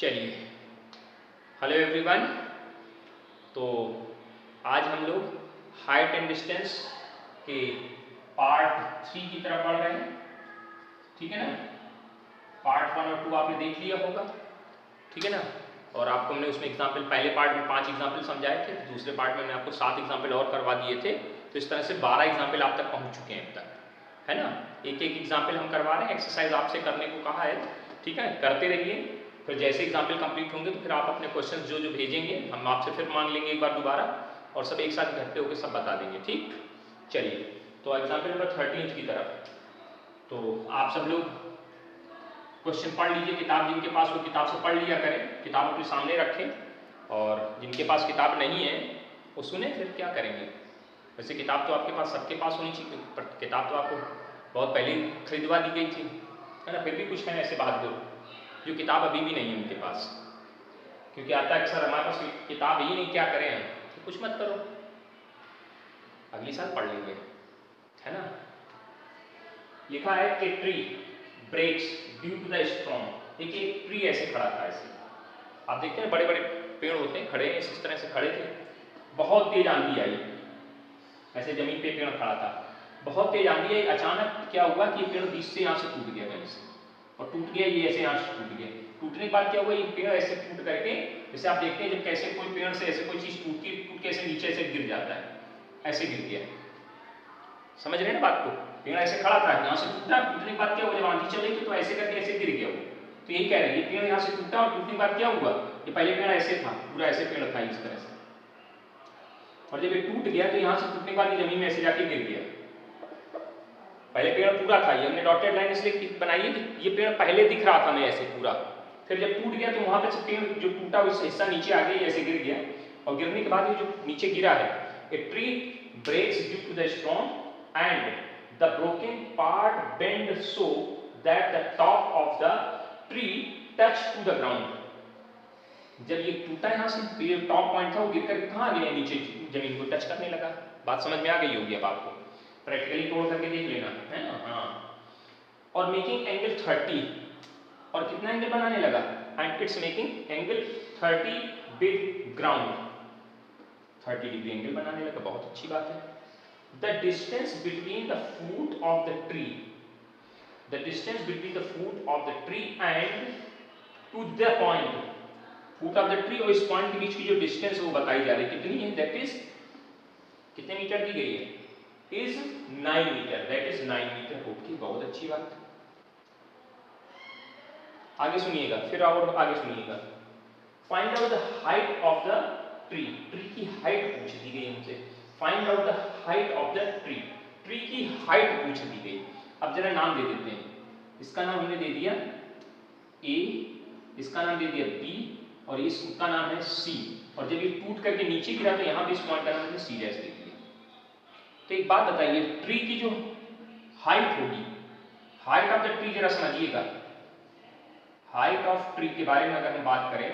चलिए, hello everyone. तो आज हम लोग हाइट एंड डिस्टेंस के पार्ट 3 की तरफ बढ़ रहे हैं। ठीक है ना। पार्ट 1 और 2 आपने देख लिया होगा, ठीक है ना। और आपको हमने उसमें एग्जाम्पल, पहले पार्ट में 5 एग्जाम्पल समझाए थे, दूसरे पार्ट में मैंने आपको 7 एग्जाम्पल और करवा दिए थे। तो इस तरह से 12 एग्जाम्पल आप तक पहुँच चुके हैं अब तक, है ना। एक एक एग्जाम्पल हम करवा रहे हैं, एक्सरसाइज आपसे करने को कहा है, ठीक है। करते रहिए, फिर जैसे एग्जाम्पल कंप्लीट होंगे तो फिर आप अपने क्वेश्चन जो जो भेजेंगे हम आपसे फिर मांग लेंगे एक बार दोबारा, और सब एक साथ इकट्ठे होकर सब बता देंगे, ठीक। चलिए, तो एग्जाम्पल नंबर 13 की तरफ। तो आप सब लोग क्वेश्चन पढ़ लीजिए, किताब जिनके पास वो किताब से पढ़ लिया करें, किताब अपने सामने रखें। और जिनके पास किताब नहीं है वो सुने, फिर क्या करेंगे। वैसे किताब तो आपके पास, सबके पास होनी चाहिए, पर किताब तो आपको बहुत पहले खरीदवा दी गई थी, है ना। फिर भी कुछ है ऐसे बहादुर जो किताब अभी भी नहीं है उनके पास, क्योंकि आता है सर हमारे पास किताब ही नहीं, क्या करें हम। तो कुछ मत करो, अगली साल पढ़ लेंगे, है ना। लिखा है कि tree breaks due to the storm. देखिए एक ट्री ऐसे खड़ा था, ऐसे आप देखते हैं बड़े बड़े पेड़ होते हैं, खड़े हैं इस तरह से खड़े थे। बहुत तेज आंधी आई, ऐसे जमीन पे पेड़ खड़ा था, बहुत तेज आंधी आई। अचानक क्या हुआ कि पेड़ बीच से यहाँ से टूट गया कहीं से, और टूट गया, ये ऐसे यहाँ से टूट गया। टूटने के बाद क्या हुआ, ये पेड़ ऐसे टूट करके, जैसे आप देखते हैं जब कैसे कोई पेड़ से ऐसे कोई चीज टूट के ऐसे नीचे से गिर जाता है, ऐसे गिर गया। समझ रहे हैं ना बात को। पेड़ ऐसे खड़ा था, यहाँ से टूटा, टूटने के बाद क्या हुआ, जब आंधी चल रही थी तो ऐसे करके ऐसे गिर गया वो। तो यही कह रहे हैं, ये पेड़ यहाँ से टूटा और टूटने के बाद क्या हुआ, ये पहले पेड़ ऐसे था, पूरा ऐसे पेड़ था इस तरह से, और जब ये टूट गया तो यहाँ से टूटने के बाद ये जमीन में ऐसे जाके गिर गया। पहले पेड़ पूरा था, ये हमने डॉटेड लाइन इसलिए बनाई है कि ये पेड़ पहले दिख रहा था हमें ऐसे पूरा, फिर जब टूट गया तो वहां पे से पेड़ जो टूटा उस हिस्सा नीचे आ गया, ऐसे गिर गया। और गिरने के बाद ये जो नीचे गिरा है, a tree breaks due to the storm and the broken part bend so that the top of the tree touch to the ground. जब ये टूटा यहाँ से, पेड़ टॉप पॉइंट था, वो गिर कर कहाँ गया, नीचे जमीन को टच करने लगा। बात समझ में आ गई होगी अब आपको, प्रैक्टिकली तोड़ करके देख लेना, है ना। हाँ, और मेकिंग एंगल 30, और कितना एंगल बनाने लगा, and it's making angle 30 with ground, 30 degree angle बनाने लगा। बहुत अच्छी बात है। The distance between the foot of the tree, the distance between the foot of the tree and to the point, foot of the tree और इस point के बीच की जो डिस्टेंस वो बताई जा रही है, कितनी है, दैट इज कितने मीटर दी गई है, is 9 metre, that is 9 metre. Okay, बहुत अच्छी बात। आगे सुनिएगा, फिर और आगे सुनिएगा। Find out the height of the tree, tree की हाइट पूछ दी गई हमसे। Find out the height of the tree, tree की हाइट पूछ दी गई। अब जरा नाम दे देते हैं, इसका नाम हमने दे दिया ए, इसका नाम दे दिया बी, और इसका नाम है सी। और जब ये टूट करके नीचे गिरा तो यहाँ भी इस पॉइंट का नाम हमने सी डैश दे दिया। तो एक बात बताइए, ट्री की जो हाइट होगी, हाइट ऑफ द ट्री जरा समझिएगा। हाइट ऑफ ट्री के बारे में अगर हम बात करें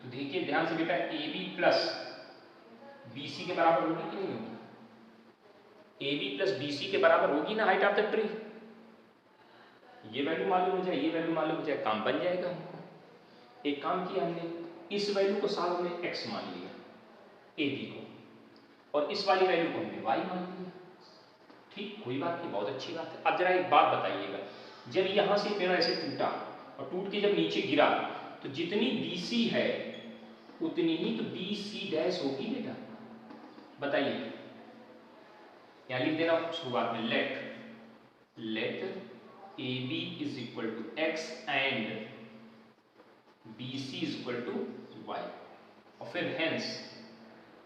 तो देखिए ध्यान से बेटा, A B plus B C के बराबर होगी कि नहीं होगी, A B plus B C के बराबर होगी ना हाइट ऑफ द ट्री। ये वैल्यू मालूम हो जाए, ये वैल्यू मालूम हो जाए, काम बन जाएगा हमको। एक काम किया हमने, इस वैल्यू को साथ में एक्स मान लिया, ए बी को, और इस वाली वैल्यू को हमने वाई मान लिया। ठीक, कोई बात नहीं, बहुत अच्छी बात है। अब जरा एक बात बताइएगा, जब यहां से पेड़ ऐसे टूटा और टूट के जब नीचे गिरा तो जितनी BC है उतनी ही तो BC डैश होगी बेटा। बताइए, यहां लिख देना शुरुआत में, let AB is equal to x and BC is equal to y, और फिर हेंस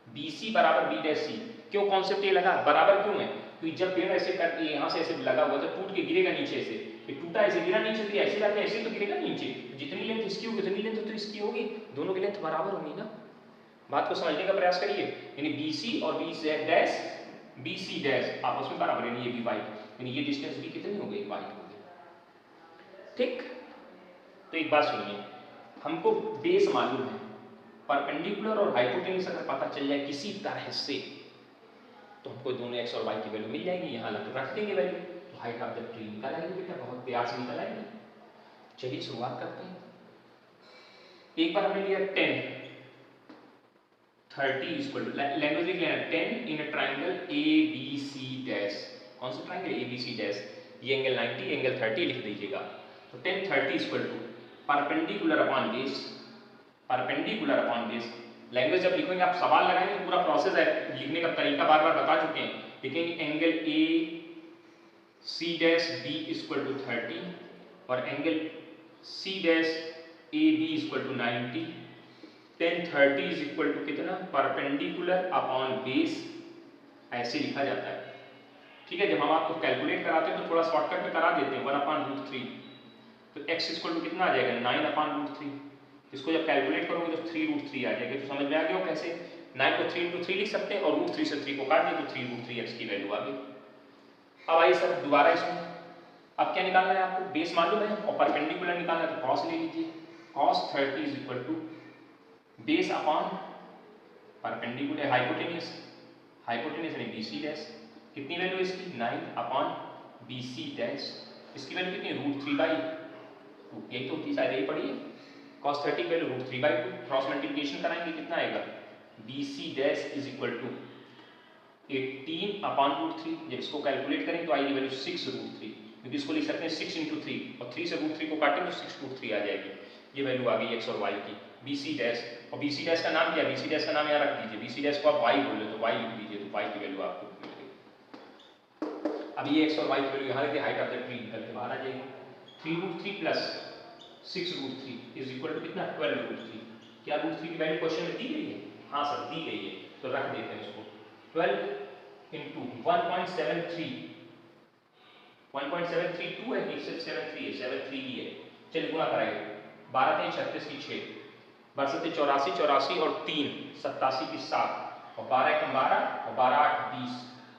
BC बराबर B डैश C। क्यों कॉन्सेप्ट ये लगा, बराबर क्यों है, क्योंकि जब पेड़ ऐसे करके यहाँ से ऐसे लगा हुआ तो टूट के गिरेगा नीचे से, टूटा ऐसे गिरा नीचे, तो ऐसे जाके ऐसे तो गिरेगा नीचे, जितनी लेंथ इसकी होगी उतनी लेंथ तो इसकी होगी, दोनों की लेंथ बराबर होगी ना। बात को समझने का प्रयास करिए, यानी BC और BC डैश आपस में बराबर, यानी ये भी वाई, यानी ये डिस्टेंस भी कितनी हो गई, वाई हो गई। ठीक, तो एक बात सुनिए, हमको बेस मालूम है, परपेंडिकुलर और हाइपोटेन्यूज अगर पता चल जाए किसी तरह से तो हमको दोनों x और y की वैल्यू मिल जाएगी, यहाँ रख देंगे वैल्यू, तो हाइट ऑफ द ट्री निकल आएगी बेटा, बहुत प्यार से निकल आएगी। चलिए शुरुआत करते हैं। एक बार हमने लिया 10 30 इक्वल टू, लैंग्वेज लिख लेना 10 in a triangle A B C dash. कौन सा triangle? A B C dash. ये एंगल 90, एंगल 30 लिख दीजिएगा। तो 10 30 equal to perpendicular upon base, perpendicular upon base. Language जब लिखेंगे आप सवाल लगाएंगे तो पूरा प्रोसेस है लिखने का तरीका बार बार बता चुके हैं। लिखेंगे angle A C dash B equal to 30 और angle C dash A B equal to 90। 10 30 is equal to कितना? परपेंडिकुलर अपॉन बेस, ऐसे लिखा जाता है। ठीक है, जब हम आपको कैलकुलेट कराते हैं तो थोड़ा शॉर्टकट में करा देते हैं 1/√3। तो x इक्वल टू कितना आ जाएगा? 9/√3। इसको जब कैलकुलेट करोगे तो 3√3 आ जाएगा। तो समझ में आ गया हो कैसे 9 को 3 × 3 लिख सकते हैं और √3 से 3 को काट दिए तो 3√3x की वैल्यू आ गई। अब आइए सर दोबारा इसमें, अब क्या निकालना है आपको? बेस मालूम है और परपेंडिकुलर निकालना है तो cos ले लीजिए। cos 30 is equal to base upon perpendicular hypotenuse, hypotenuse यानी BC डैश। कितनी वैल्यू इसकी? 9/BC dash. इसकी वैल्यू कितनी? √3/2। यही तो होती शायद, यही पढ़िए। cos 30 की वैल्यू √3/2, क्रॉस मल्टीप्लिकेशन कराएंगे कितना आएगा? BC dash is equal to 18/√3। जब इसको कैलकुलेट करेंगे तो आएगी वैल्यू 6√3, क्योंकि इसको लिख सकते हैं 6 × 3 और 3 से √3 को काटेंगे तो 6√3 आ जाएगी। ये वैल्यू आ गई x और y की। BC डैश, और BC डैश का नाम क्या है? BC डैश का नाम यहाँ रख दीजिए। BC डैश को आप y बोल रहे तो y लिख दीजिए, तो y की वैल्यू आपको मिल गई। अब ये x और y की वैल्यू यहाँ रखिए, हाइट ऑफ द ट्री निकल के बाहर आ जाएगी। 3√3 प्लस 6√3 इज इक्वल टू कितना? 12√3। क्या √3 की वैल्यू क्वेश्चन में दी गई है? हाँ सर दी गई है, तो रख देते हैं इसको। 12 इंटू 1.73, 1.732 है कि सिर्फ 73 है? 73 ही है। चलिए गुणा कराइए। 12 3 36 की 6, 12 84 84 और 3 87 की 7 और 12 1 12 और 12 8 20,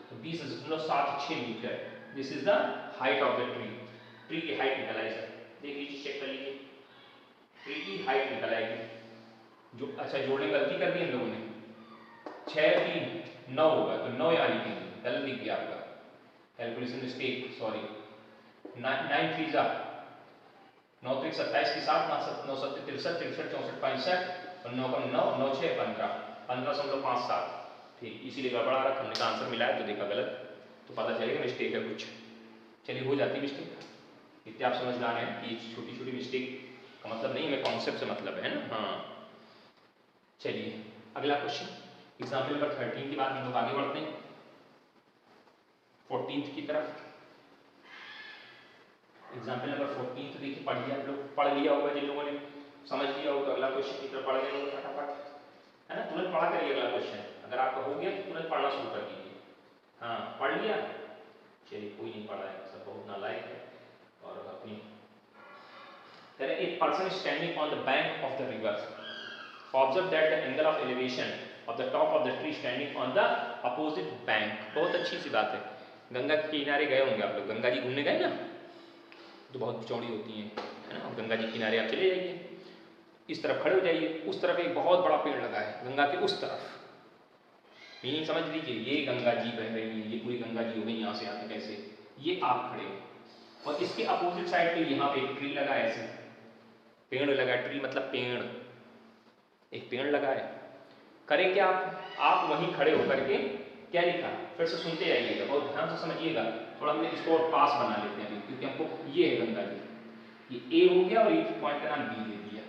तो 20.76 metre. This is the height of the tree. Tree की हाइट निकल आई सर, देख लीजिए, चेक कर लीजिए। ट्री की हाइट निकल आएगी। जो अच्छा जोड़ने गलती कर दी हम लोगों ने, 6 3 9 होगा तो 9 यहाँ लिखेंगे, गलत लिख दिया आपका, कैलकुलेशन मिस्टेक, सॉरी। 9 3 जा 9 3 27 की 7, 9 7 63 63 64 65 और 9 9 9 6 15 15.57। ठीक, इसीलिए गड़बड़ा रखा हमने, आंसर मिला है तो देखा गलत, तो पता चलेगा मिस्टेक है कुछ। चलिए हो जाती मिस्टेक, इतने आप समझदार हैं कि छोटी छोटी मिस्टेक का मतलब नहीं, हमें कॉन्सेप्ट से मतलब है ना। हाँ चलिए अगला क्वेश्चन, एग्जाम्पल नंबर 13 के बाद हम लोग आगे बढ़ते हैं 14th की तरफ। एग्जाम्पल नंबर 14 तो देखिए पढ़ लिया आप लोग, पढ़ लिया होगा जिन लोगों ने समझ लिया होगा, तो अगला क्वेश्चन की तरफ पढ़ गए होंगे फटाफट, है ना। तुरंत पढ़ा करिए अगला क्वेश्चन, अगर आपका हो गया तो तुरंत पढ़ना शुरू कर दीजिए। हाँ पढ़ लिया, चलिए कोई नहीं पढ़ा है, सब बहुत नालायक है। और अपनी a person standing on the bank of the river observe that the angle of elevation of the top of the tree standing on the opposite bank। बहुत अच्छी सी बात है, गंगा के किनारे गए होंगे आप लोग, गंगा जी घूमने गए ना, तो बहुत चौड़ी होती हैं, है ना। गंगा जी किनारे आप चले जाइए, इस तरफ खड़े हो जाइए, उस तरफ एक बहुत बड़ा पेड़ लगा है गंगा के उस तरफ, मीनिंग समझ लीजिए, ये गंगा जी बह रही है, ये पूरी गंगा जी हो गई, यहाँ से आते कैसे, ये आप खड़े हो, और इसके अपोजिट साइड पे यहाँ पे एक ट्री लगा है, ऐसे पेड़ लगा है, ट्री मतलब पेड़, एक पेड़ लगा है। करें क्या आप वहीं खड़े होकर के क्या लिखा, फिर से सुनते जाइएगा, बहुत ध्यान से समझिएगा, थोड़ा हमने इसको और पास बना लेते हैं क्योंकि हमको ये है गंगा जी, ये ए हो गया और एक पॉइंट का नाम बी दे दिया,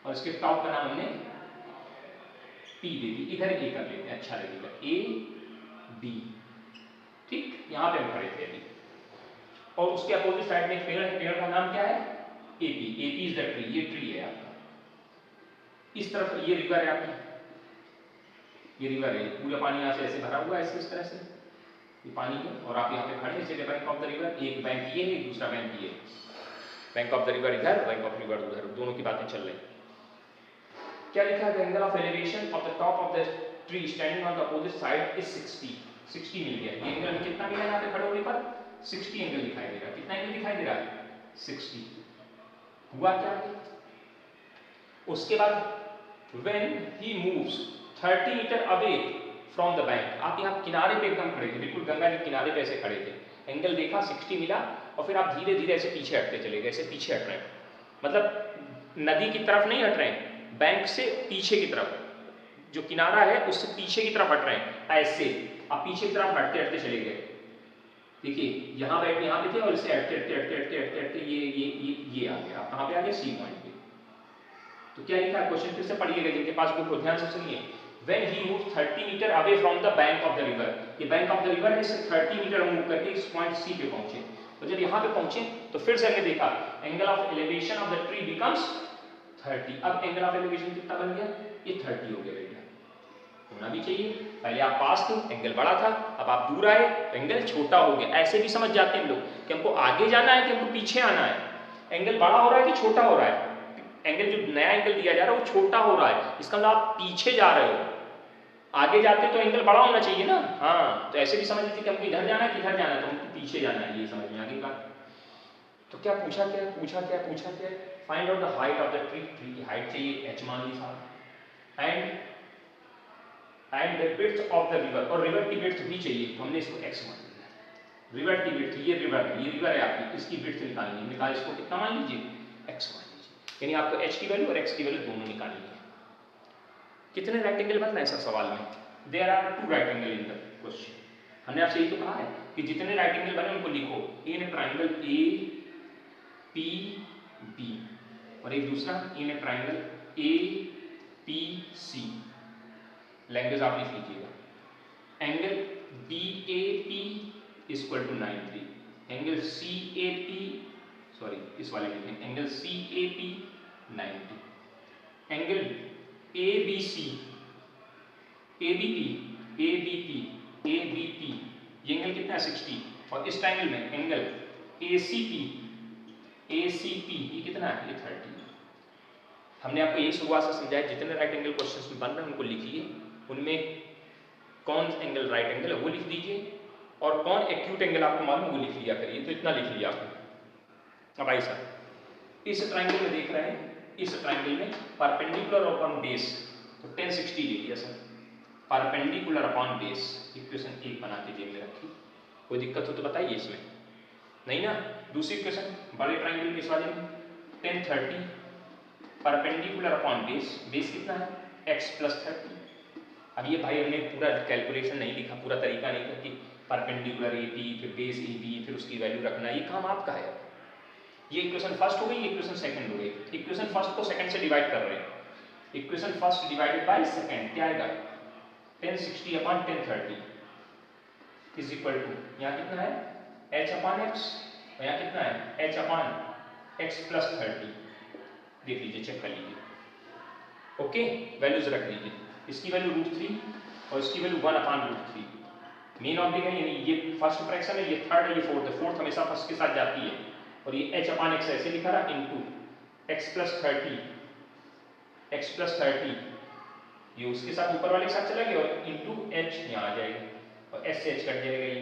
और इसके टॉप का नाम हमने पी दे दी, इधर ए कर लेते हैं, अच्छा लगेगा, ए बी। ठीक, यहाँ पे हम खड़े थे अभी, और उसके अपोजिट साइड में पेड़ है, पेड़ का नाम क्या है, AP, AP is the tree, ये ट्री है आपका। इस तरफ ये रिवर है आपकी, ये रिवर है, पूरा पानी यहाँ से ऐसे भरा हुआ है, इस तरह से ये पानी है, और आप यहाँ पे खड़े हैं, इसे बैंक ऑफ द रिवर, एक बैंक ये है, दूसरा बैंक ये, बैंक ऑफ द रिवर इधर, बैंक ऑफ रिवर उधर, दोनों की बातें चल रही। क्या लिखा है, the angle of elevation of the top of the tree standing on the opposite side is 60 मिल गया। ये एंगल कितना मिला यहाँ पे खड़े होने पर, 60 एंगल दिखाई दे रहा है। कितना एंगल दिखाई दे रहा है, 60। हुआ क्या है, उसके बाद when he moves 30 metre away from the bank, आप यहाँ किनारे पे एकदम खड़े थे, बिल्कुल गंगा के किनारे पे ऐसे खड़े थे, एंगल देखा 60 मिला, और फिर आप धीरे धीरे ऐसे पीछे हटते चले गए, ऐसे पीछे हट रहे हैं, मतलब नदी की तरफ नहीं हट रहे हैं, बैंक से पीछे की तरफ, जो किनारा है उससे पीछे की तरफ हट रहे हैं ऐसे, आप पीछे की तरफ हटते हटते चले गए। देखिए यहाँ बैठ यहाँ पे थे और इससे हटते हटते हटते हटते हटते हटते ये आ गया। आप कहाँ पे आ गए? सी पॉइंट पे। तो क्या लिखा है क्वेश्चन, फिर से पढ़िएगा जिनके पास बुक हो ध्यान से सुनिए। When he moved 30 metre away from the bank of the river, ये बैंक ऑफ द रिवर है, इससे 30 मीटर मूव करके इस पॉइंट सी पे पहुंचे। तो जब यहाँ पे पहुंचे तो फिर से हमने देखा angle of elevation of the tree becomes 30। अब एंगल ऑफ एलिवेशन कितना बन गया? ये 30 हो गया बेटा। होना भी चाहिए, पहले आप पास थे एंगल बड़ा था, अब आप दूर आए तो एंगल छोटा हो गया। ऐसे भी समझ जाते हैं लोग कि हमको आगे जाना है कि हमको पीछे आना है, एंगल बड़ा हो रहा है कि छोटा हो रहा है। एंगल जो नया एंगल दिया जा रहा है वो छोटा हो रहा है, इसका मतलब आप पीछे जा रहे हो। आगे जाते तो एंगल बड़ा होना चाहिए ना। हाँ, तो ऐसे भी समझ लीजिए कि हमको इधर जाना है, किधर जाना है, तो हमको पीछे जाना है। ये समझ में आ गई बात? तो क्या पूछा क्या find out the height of the tree. Tree की हाइट चाहिए, h मान ली साहब, and the width of the river, और रिवर की विड्थ भी चाहिए, तो हमने इसको x मान लिया। रिवर की विड्थ, ये रिवर है आपकी, इसकी विड्थ निकालनी है। निकाल इसको कितना मान लीजिए? x मान लीजिए। यानी आपको h की वैल्यू और x की वैल्यू दोनों निकालनी है। कितने राइट एंगल बन रहे हैं सर सवाल में? There are 2 right angle in the question. हमने आपसे यही तो कहा है कि जितने राइट एंगल बने उनको लिखो। In triangle A P B, और एक दूसरा in triangle A P C. Language आप लिख लीजिएगा। Angle B A P equal to 90, angle C A P, sorry इस वाले लिखें, angle C A P 90, angle A B C, A B P, A B P, A B P, ये angle कितना है? 60। और इस ट्राइंगल में angle A C P, A C P, ये कितना है? ये 30। हमने आपको यही शुरुआत से समझाया, जितने राइट एंगल क्वेश्चंस बन रहे हैं उनको लिखिए, उनमें कौन एंगल राइट एंगल है वो लिख दीजिए, और कौन एक्यूट एंगल आपको मालूम वो लिख लिया करिए। तो इतना लिख लिया आपने। अब आई सर, इस ट्राइंगल में देख रहे हैं, इस ट्राइंगल में परपेंडिकुलर अपॉन बेस, तो 1060 ले लिया sir, perpendicular upon base. Equation 1 बना के जेब में रखिए। कोई दिक्कत हो तो बताइए इसमें, नहीं ना? दूसरी इक्वेशन बड़े ट्राइंगल के इस वाले में 1030 परपेंडिकुलर अपॉन बेस, बेस कितना है? x plus 30। अब ये भाई हमने पूरा कैलकुलेशन नहीं लिखा, पूरा तरीका नहीं था कि परपेंडिकुलर ए पी फिर बेस ए बी फिर उसकी वैल्यू रखना, ये काम आपका है। ये इक्वेशन फर्स्ट हो गई, इक्वेशन सेकंड हो गई। इक्वेशन फर्स्ट को सेकंड से डिवाइड कर रहे हैं। Equation first divided by second क्या आएगा? 1060 अपॉन 1030 इज इक्वल टू, यहाँ कितना है? h अपॉन x, और यहाँ कितना है? h upon x plus 30। देख लीजिए, चेक कर लीजिए। ओके, वैल्यूज रख लीजिए। इसकी वैल्यू √3 और इसकी वैल्यू 1 अपॉन √3। मेन ऑब्जेक्ट है, यानी ये फर्स्ट फ्रैक्शन है, ये थर्ड है, ये फोर्थ है। फोर्थ हमेशा फर्स्ट के साथ जाती है। और ये h अपॉन x ऐसे लिखा रहा, into x plus 30, x plus 30, ये उसके साथ ऊपर वाले के साथ चला गया, और इनटू h यहाँ आ जाएगा, और s से h कट जाएगा। ये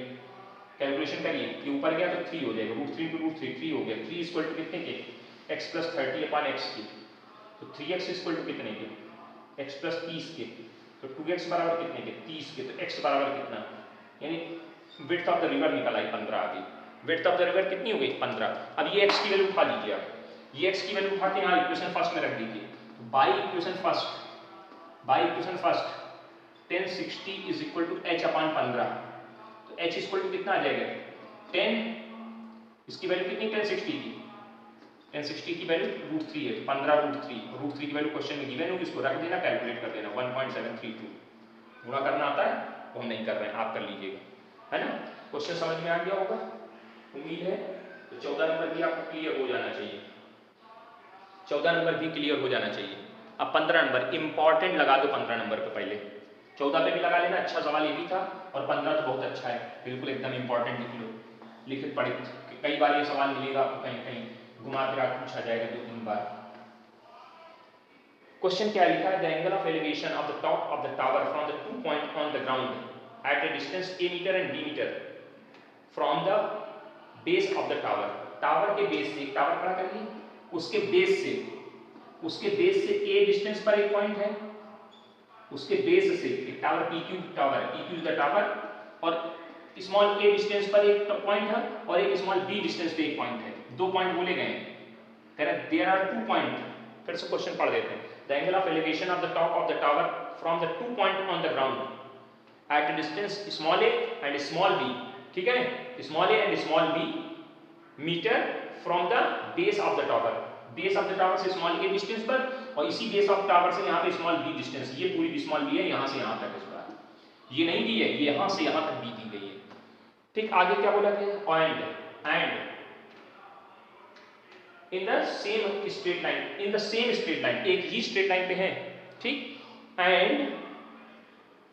कैलकुलेशन करिए, ये ऊपर गया तो 3 हो जाएगा, √3 इंटू √3 3 हो गया। 3 इक्वल टू कितने के? x प्लस 30 अपॉन x की, तो 3x इक्वल टू कितने के? x प्लस 30 के, तो 2x बराबर कितने के? 30 के, तो x बराबर कितना? यानी विड्थ ऑफ द रिवर निकल आई 15 आ गई। विड्थ ऑफ द रिवर कितनी हो गई? 15। अब ये x की वैल्यू उठा लीजिए आप, ये x की वैल्यू उठा के यहाँ इक्वेशन फर्स्ट में रख दीजिए। तो by equation first 1060 is equal to h upon 15, तो h इक्वल टू कितना आ जाएगा? 10, इसकी वैल्यू कितनी? 1060 की, 1060 की वैल्यू √3 है, 15 √3 की वैल्यू क्वेश्चन में गिवन होगी, इसको रख देना, कैलकुलेट कर देना। 1.732 गुणा करना आता है, वो हम नहीं कर रहे हैं, आप कर लीजिएगा, है ना? क्वेश्चन समझ में आ गया होगा, उम्मीद है। तो 14 नंबर भी आपको क्लियर हो जाना चाहिए, 14 नंबर भी क्लियर हो जाना चाहिए। अब 15 नंबर इंपॉर्टेंट लगा दो, 15 नंबर पे पहले 14 पे भी लगा लेना, अच्छा सवाल ये भी था, और 15 तो बहुत अच्छा है, बिल्कुल एकदम इंपॉर्टेंट लिख लो, लिखित पढ़ित। कई बार ये सवाल मिलेगा आपको, कहीं कहीं घुमा फिरा पूछा जाएगा 2-3 बार। क्वेश्चन क्या लिखा है? The angle of elevation of the top of the tower from the 2 point on the ground at a distance a metre and b metre from the base of the tower. Tower के base से, एक tower खड़ा करिए, उसके base से a distance पर एक point है, उसके बेस से एक tower PQ tower, PQ is the tower, और स्मॉल a डिस्टेंस पर एक पॉइंट है और एक स्मॉल b डिस्टेंस पे एक पॉइंट है। 2 पॉइंट बोले गए हैं। There are 2 point. फिर से क्वेश्चन पढ़ देते हैं। The angle of elevation of the top of the tower from the 2 point on the ground at distance small A and small B, ठीक है, small A and small B metre from the base of the tower, base of the tower से small A distance पर, और इसी base of tower से यहाँ पे small B distance, ये पूरी स्मॉल बी है, यहाँ से यहाँ तक इसका, ये नहीं दी है, ये यहाँ से यहाँ तक बी दी गई है। ठीक, आगे क्या बोला गया, and in the same straight line, in the same straight line, एक ही स्ट्रेट लाइन पे है, ठीक, एंड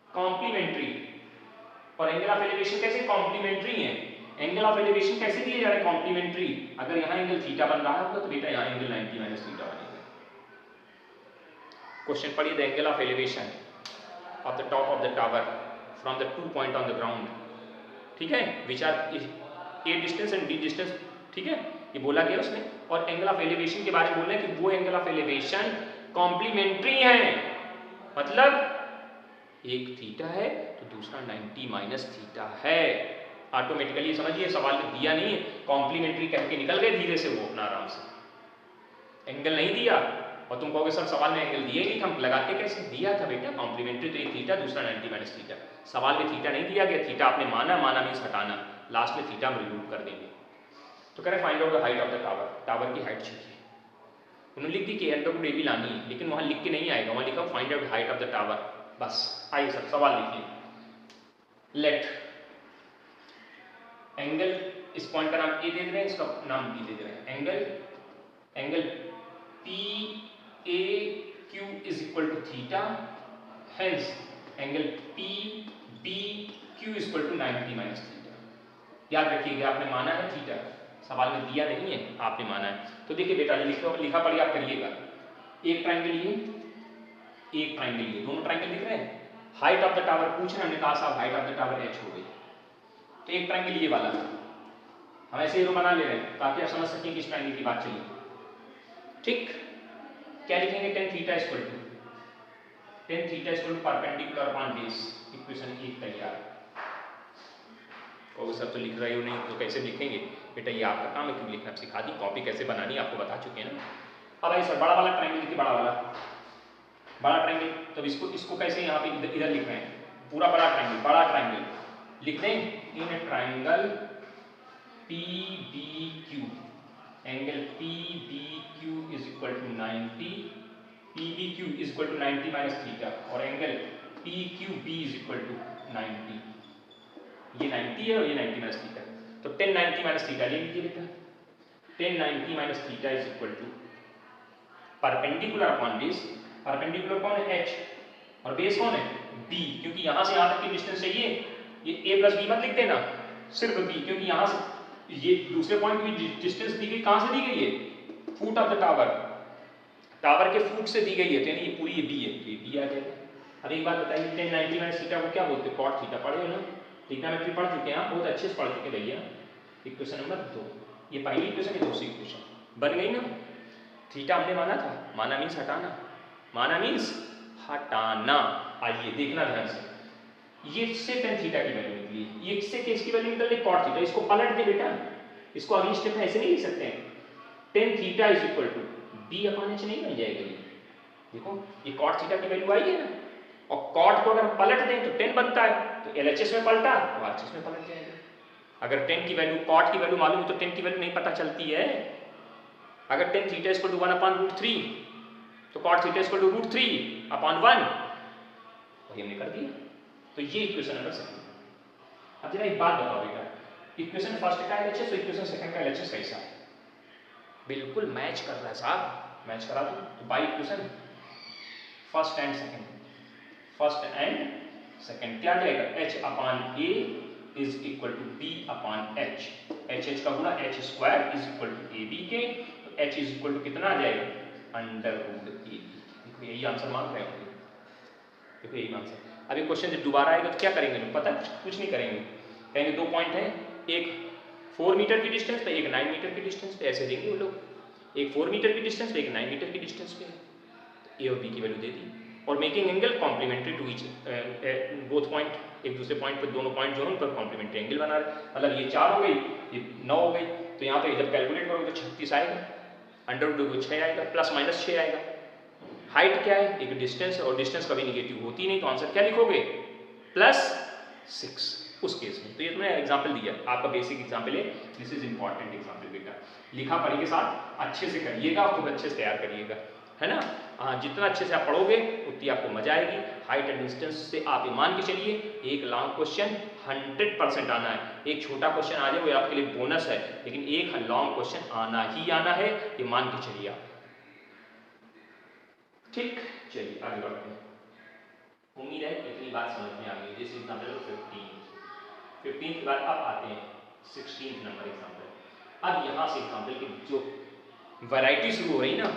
कॉम्प्लीमेंट्री, और एंगल ऑफ एलिवेशन कैसे कॉम्प्लीमेंट्री है, एंगल ऑफ एलिवेशन कैसे दिए जा रहे हैं कॉम्प्लीमेंट्री, अगर यहाँ एंगल थीटा बन रहा है तो बेटा यहाँ एंगल 90 माइनस थीटा बनेगा। क्वेश्चन पढ़िए, the angle of elevation of the top of the tower from the 2 point on the ground, ठीक है, which are A distance and B distance, ठीक है, ये बोला गया उसमें, और एंगल ऑफ एलिवेशन के बारे में बोल रहे हैं कि वो एंगल ऑफ एलिवेशन कॉम्प्लीमेंट्री है, मतलब एक थीटा है तो दूसरा 90 माइनस थीटा है। ऑटोमेटिकली समझिए, सवाल में दिया नहीं है, कॉम्प्लीमेंट्री कह के निकल गए धीरे से वो अपना आराम से, एंगल नहीं दिया, और तुम कहोगे सर सवाल में एंगल दिया ही नहीं, हम लगाते कैसे, दिया था बेटा कॉम्प्लीमेंट्री, तो एक थीटा दूसरा 90 माइनस थीटा, सवाल में थीटा नहीं दिया गया, थीटा आपने माना, माना मीन्स हटाना, लास्ट में थीटा हम रिमूव कर देंगे। तो कह रहे find out the height of the tower, tower की हाइट चाहिए, उन्होंने लिख दी कि एंड भी लानी है, लेकिन वहां लिख के नहीं आएगा, वहां लिखा find out height of the tower, बस। आइए सर सवाल लिखिए, लेट एंगल, इस पॉइंट का नाम ए दे रहे हैं, इसका नाम बी दे रहे हैं, angle P A Q is equal to theta, hence angle P B Q is equal to 90 minus theta. याद रखिएगा, आपने माना है थीटा, सवाल में दिया नहीं है, आपने माना है। तो देखिए बेटा, लिखा पढ़िए, आप करिएगा, एक ट्राइंगल लिए, एक ट्राइंगल लिए, दोनों ट्राइंगल दिख रहे हैं, हाइट ऑफ द टावर पूछ रहे हैं, हमने कहा साहब height of the tower h हो गई, तो एक ट्राइंगल ये वाला हम ऐसे एरो बना ले रहे हैं ताकि आप समझ सकें कि इस ट्राइंगल की बात चली, ठीक। क्या लिखेंगे, tan theta equal to perpendicular upon base, equation 1 तैयार। और सब तो लिख रहे हो नहीं तो कैसे लिखेंगे बेटा, ये आपका काम है, क्यों लिखना सिखा दी, कॉपी कैसे बनानी आपको बता चुके हैं ना। अब आइए सर, बड़ा वाला ट्राइंगल देखिए, बड़ा ट्राइंगल, तो इसको कैसे यहाँ पे इधर लिख रहे हैं, पूरा बड़ा ट्राइंगल लिख दें, in triangle PBQ, angle PBQ is equal to 90, PBQ is equal to 90 minus theta, और angle PQB is equal to 90, ये 90 है और ये 90 माइनस थीटा, तो 10 90 माइनस थीटा ले लीजिए बेटा, 10 90 minus theta is equal to perpendicular upon base, perpendicular कौन है h, और बेस कौन है b, क्योंकि यहां से यहां तक की डिस्टेंस चाहिए, ये a प्लस b मत लिख देना, सिर्फ b, क्योंकि यहां से ये दूसरे पॉइंट की डिस्टेंस दी गई, कहां से दी गई है, फुट ऑफ द टावर के फुट से दी गई है, तो यानी ये पूरी ये b है, तो ये b आ जाएगा। अब एक बात बताइए, 10 90 माइनस थीटा को क्या बोलते हैं, कॉट थीटा, पढ़े हो ना, ट्रिग्नोमेट्री पढ़ चुके हैं आप, बहुत अच्छे से पढ़ चुके भैया। इक्वेशन नंबर 2, ये पहली इक्वेशन है, दूसरी इक्वेशन बन गई ना, थीटा हमने माना था, माना मीन्स हटाना, माना मीन्स हटाना। आइए देखना ध्यान से, ये से tan थीटा की वैल्यू निकली, ये से किसकी वैल्यू निकल रही, cot थीटा, इसको पलट दे बेटा, इसको अगली स्टेप में ऐसे नहीं लिख सकते हैं, tan theta is equal to b upon h नहीं बन जाएगा ये, देखो ये cot थीटा की वैल्यू आई है ना, और cot को अगर पलट दें तो tan बनता है, तो LHS में पलटा तो RHS में पलट जाएगा। अगर tan की वैल्यू, cot की वैल्यू मालूम है तो tan की वैल्यू नहीं पता चलती है, अगर tan theta is equal to 1 upon √3 तो cot theta is equal to √3 upon 1, वही हमने कर दिया। तो ये इक्वेशन नंबर 2। अब जरा एक बात बताओ बेटा, इक्वेशन फर्स्ट का LHS और इक्वेशन सेकंड का LHS कैसा है, बिल्कुल मैच कर रहा है साहब, मैच करा दो, तो by equation first and second क्या जाएगा, h upon a is equal to b upon h, h का गुना h square is equal to ab के, तो h इज इक्वल टू कितना आ जाएगा, √ab। देखो यही आंसर मांग रहे होंगे, देखो यही आंसर। अभी क्वेश्चन जब दोबारा आएगा तो क्या करेंगे लोग, पता है कुछ नहीं करेंगे, कहेंगे 2 पॉइंट है, एक 4 मीटर की डिस्टेंस पे, एक 9 मीटर की डिस्टेंस पे, ऐसे देंगे वो लोग, एक 4 मीटर की डिस्टेंस पे, एक 9 मीटर की डिस्टेंस पे, तो ए और बी की वैल्यू दे दी, और making angle complementary to each both point, एक दूसरे पॉइंट पर, दोनों पॉइंट जो है उन पर कॉम्प्लीमेंट्री एंगल बना रहे, मतलब ये 4 हो गई, ये 9 हो गई, तो यहाँ पे जब कैलकुलेट करोगे तो 36 आएगा, √6 आएगा, प्लस माइनस 6 आएगा, हाइट क्या है, एक डिस्टेंस, और डिस्टेंस कभी निगेटिव होती नहीं, तो आंसर क्या लिखोगे, +6 उस केस में। तो ये तुमने एग्जाम्पल दिया, आपका बेसिक एग्जाम्पल है, दिस इज इंपॉर्टेंट एग्जाम्पल बेटा। लिखा पढ़ी के साथ अच्छे से करिएगा, खुद अच्छे से तैयार करिएगा, है ना। हाँ, जितना अच्छे से आप पढ़ोगे उतनी आपको मजा आएगी। हाइट एंड डिस्टेंस से आप ये मान के चलिए एक लॉन्ग क्वेश्चन 100% आना है। एक छोटा क्वेश्चन आ जाए वो आपके लिए बोनस है, लेकिन एक लॉन्ग क्वेश्चन आना ही आना है, ये मान के चलिए आप। ठीक, चलिए आगे बढ़ते हैं। उम्मीद है इतनी बात समझ में आ गई। दिस एग्जाम्पल 15 के बाद अब आते हैं 16 नंबर एग्जाम्पल। अब यहाँ से एग्जाम्पल की जो वैरायटी शुरू हो रही ना,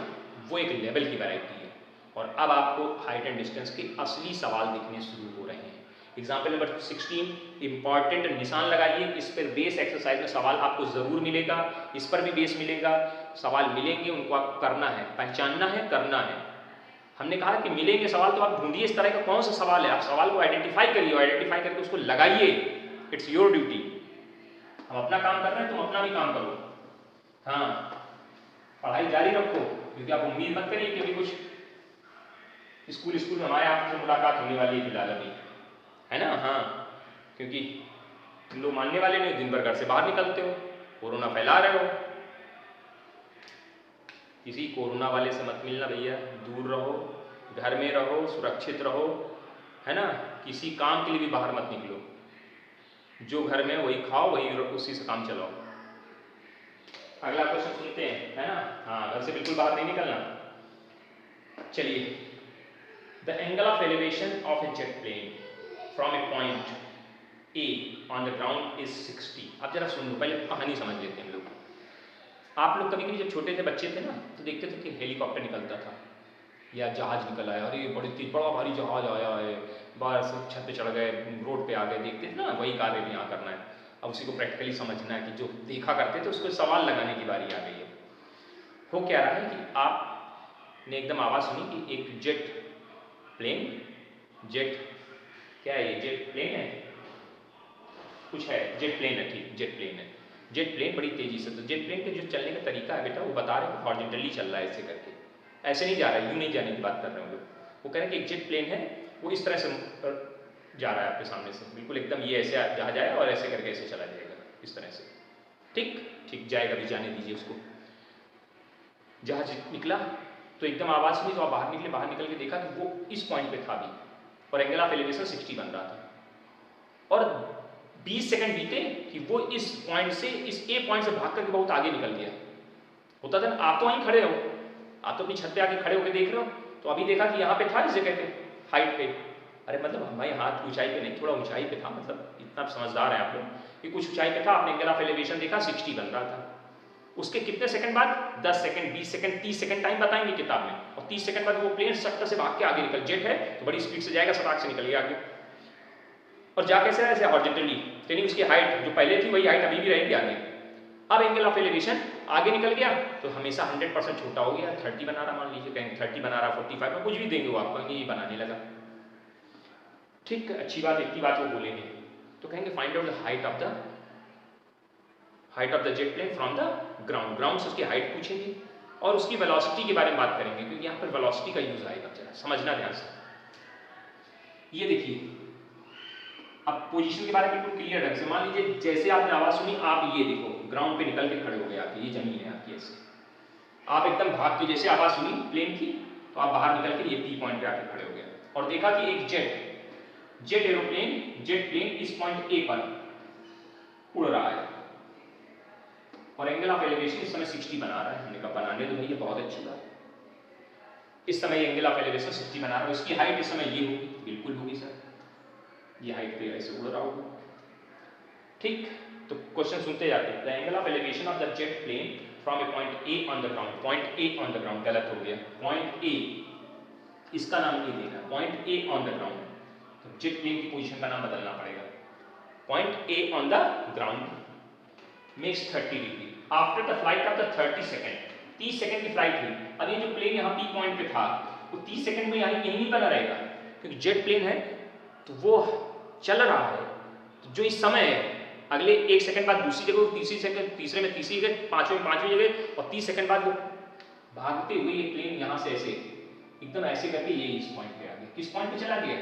वो एक लेवल की वैरायटी है, और अब आपको हाइट एंड डिस्टेंस के असली सवाल दिखने शुरू हो रहे हैं। एग्जाम्पल नंबर 16, इंपॉर्टेंट निशान लगाइए, इस पर बेस एक्सरसाइज में सवाल आपको जरूर मिलेगा, इस पर भी बेस मिलेगा, सवाल मिलेंगे, उनको आपको करना है, पहचानना है, करना है। हमने कहा कि मिलेंगे सवाल, तो आप ढूंढिए इस तरह का कौन सा सवाल है, आप सवाल को आइडेंटिफाई करिए, आइडेंटिफाई करके उसको लगाइए। It's your duty. हम अपना काम कर रहे हैं, तुम अपना भी काम करो। हाँ, पढ़ाई जारी रखो, क्योंकि आप उम्मीद मत करिए कि अभी कुछ स्कूल में हमारे आपसे मुलाकात होने वाली है फिलहाल अभी, है ना। हाँ, क्योंकि तुम लोग मानने वाले नहीं, दिन भर घर से बाहर निकलते हो, कोरोना फैला रहे हो। किसी कोरोना वाले से मत मिलना भैया, दूर रहो, घर में रहो, सुरक्षित रहो, है ना। किसी काम के लिए भी बाहर मत निकलो, जो घर में वही खाओ, वही उसी से काम चलाओ। अगला क्वेश्चन सुनते हैं, है ना। हाँ, घर से बिल्कुल बाहर नहीं निकलना। चलिए, the angle of elevation of a jet plane from a point A on the ground is 60। अब जरा सुन लो, पहले कहानी समझ लेते हैं हम लोग। आप लोग कभी कभी जब छोटे थे, बच्चे थे ना, तो देखते थे कि हेलीकॉप्टर निकलता था या जहाज निकल आया, अरे बड़ी तेज बड़ा भारी जहाज आया है, बाहर से छत पे चढ़ गए, रोड पे आ गए, देखते थे ना, वही कार्य भी यहाँ करना है। अब उसी को प्रैक्टिकली समझना है कि जो देखा करते थे उसको सवाल लगाने की बारी आ गई है। हो क्या रहा है कि आपने एकदम आवाज़ सुनी कि एक जेट प्लेन, जेट क्या है, ये जेट प्लेन है, कुछ है, जेट प्लेन है, ठीक, जेट प्लेन है। जेट प्लेन बड़ी तेजी से, तो जेट प्लेन के जो चलने का तरीका है बेटा, वो बता रहे हैं हॉरिजॉन्टली चल रहा है, ऐसे करके, ऐसे नहीं जा रहा है, यूं नहीं जाने की बात कर रहे हैं लोग। वो कह रहे हैं कि एक जेट प्लेन है, वो इस तरह से जा रहा है आपके सामने से, बिल्कुल एकदम ये ऐसे जहाज आया और ऐसे करके ऐसे चला जाएगा, इस तरह से। ठीक ठीक जाएगा, भी जाने दीजिए उसको। जहाज निकला तो एकदम आवाज़ सुनी, तो आप बाहर निकले, बाहर निकल के देखा कि वो इस पॉइंट पे था भी, और एंगल ऑफ एलिवेशन 60 बन रहा था, और 20 सेकंड बीते कि वो इस पॉइंट से, इस ए पॉइंट से भाग करके बहुत आगे निकल गया। होता था आप तो वहीं खड़े हो, आप तो अपनी छत पे आके खड़े होकर देख रहे हो, तो अभी देखा कि यहाँ पे था, इस जगह पे, हाइट पे, अरे मतलब हमारे हाथ ऊंचाई पे नहीं, थोड़ा ऊंचाई पे था, मतलब इतना समझदार है आप लोग कि कुछ ऊंचाई पे था, आपने एंगल ऑफ एलिवेशन देखा 60 बन रहा था। उसके कितने सेकंड बाद, 10 सेकंड, 20 सेकंड, 30 सेकंड टाइम बताएंगे किताब में, और 30 सेकंड बाद वो प्लेन सट्टा से भाग के आगे निकल, जेट है तो बड़ी स्पीड से जाएगा, सटाक से निकलेगा आगे, और जा कैसे ऐसे हॉरिजॉन्टली, यानी उसकी हाइट जो पहले थी वही हाइट अभी भी रहेगी आगे। अब एंगल ऑफ एलिवेशन आगे निकल गया तो हमेशा 100% छोटा हो गया, 30 बना रहा, मान लीजिए कहीं 30 बना रहा, 45 में कुछ भी देंगे वो आपको, कहेंगे ये बनाने लगा। ठीक, अच्छी बात, इतनी बात वो बोलेंगे, तो कहेंगे find out the height of the jet plane from the ground. Ground से उसकी हाइट पूछेंगे और उसकी वेलोसिटी के बारे में बात करेंगे, क्योंकि यहाँ पर वेलोसिटी का यूज आएगा, जरा समझना ध्यान से। ये देखिए, अब पोजीशन के बारे में बिल्कुल क्लियर ढंग से, मान लीजिए जैसे आपने आवाज सुनी, आप ये देखो ग्राउंड पे निकल के खड़े हो गए, आपकी ये जमीन है आपकी, ऐसे आप एकदम भाग के, जैसे आवाज सुनी प्लेन की, तो आप बाहर निकल के ये पी पॉइंट पे आके खड़े हो गए, और देखा कि एक जेट प्लेन इस पॉइंट ए पर उड़ रहा है, और एंगल ऑफ एलिवेशन इस समय 60 बना रहा है। हमने कहा बनाने दो भैया, बहुत अच्छी बात। इस समय एंगल ऑफ एलिवेशन 60 बना रहा है, इसकी हाइट इस समय ये होगी, बिल्कुल होगी सर, ये हाइट पे ऐसे उड़ रहा होगा। ठीक, तो क्वेश्चन सुनते जाते हैं। The angle of elevation of the jet plane from a point A on the ground, point A on the ground गलत हो गया, पॉइंट ए, इसका नाम ये देना, point A on the ground, तो जेट प्लेन की पोजीशन का नाम बदलना पड़ेगा। Point A on the ground makes 30 degree after the flight of the 30 second, 30 second की फ्लाइट हुई। अब ये जो प्लेन यहाँ पी पॉइंट पे था, वो 30 सेकंड में यहीं नहीं बना रहेगा, क्योंकि जेट प्लेन है तो वो चल रहा है, तो जो इस समय अगले 1 सेकंड बाद दूसरी जगह, तीसरी सेकंड, तीसरे में तीसरी जगह, पांचवें जगह, और 30 सेकंड बाद वो भागते हुए ये प्लेन यहाँ से ऐसे एकदम ऐसे करके ये इस पॉइंट पे आ गया। किस पॉइंट पे चला गया?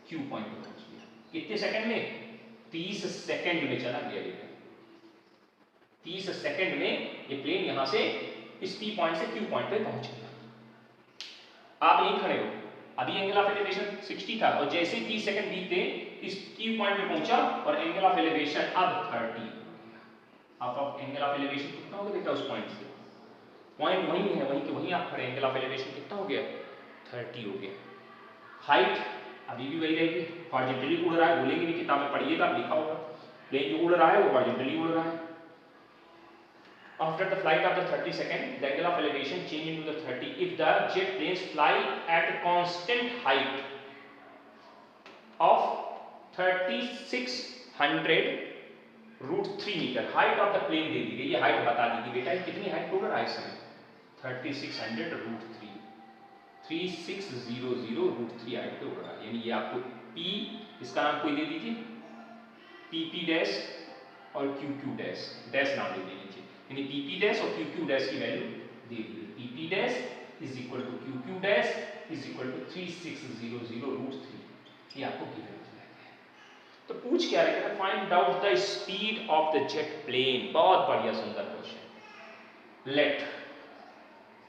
क्यू पॉइंट पे पहुंच गया। कितने सेकंड में? 30 सेकंड में चला गया ये। 30 सेकंड में ये प्लेन यहां से इस पी पॉइंट से क्यू पॉइंट पे पहुंच गया। आप यहीं खड़े हो, अभी एंगल ऑफ एलिवेशन 60 था और जैसे 30 सेकंड बीते इस क्यू पॉइंट पे पहुंचा और एंगल ऑफ एलिवेशन अब 30 हो गया। आप एंगल ऑफ एलिवेशन कितना हो गया बेटा उस पॉइंट से? पॉइंट वहीं है, वहीं के वहीं आप खड़े, एंगल ऑफ एलिवेशन कितना हो गया? 30 हो गया। हाइट अभी भी वही रहेगी, हॉरिजॉन्टली उड़ रहा है, बोलेंगे भी किताब में पढ़िएगा, लिखा होगा प्लेन जो उड़ रहा है वो हॉरिजॉन्टली उड़ रहा है। After the flight of the 30 seconds, the angle of elevation change into the 30 if the jet planes fly at a constant height of 3600 root 3 metre. Height of the plane दे दी गई, ये हाइट बता दी गई बेटा, कितनी हाइट उड़ रहा है इस समय? 3600 रूट 3, 3600 रूट 3 हाइट पे उड़ रहा है। यानी ये आपको P, इसका नाम कोई दे दीजिए, PP डैश और QQ डैश, डैश नाम दे दीजिए, यानी PP डैश और QQ डैश की वैल्यू दे दी गई। PP dash is equal to QQ dash is equal to 3600 root 3, ये आपको गिवन किया गया है। तो पूछ क्या रहा है? Find out the speed of the jet plane. बहुत बढ़िया सुंदर question. Let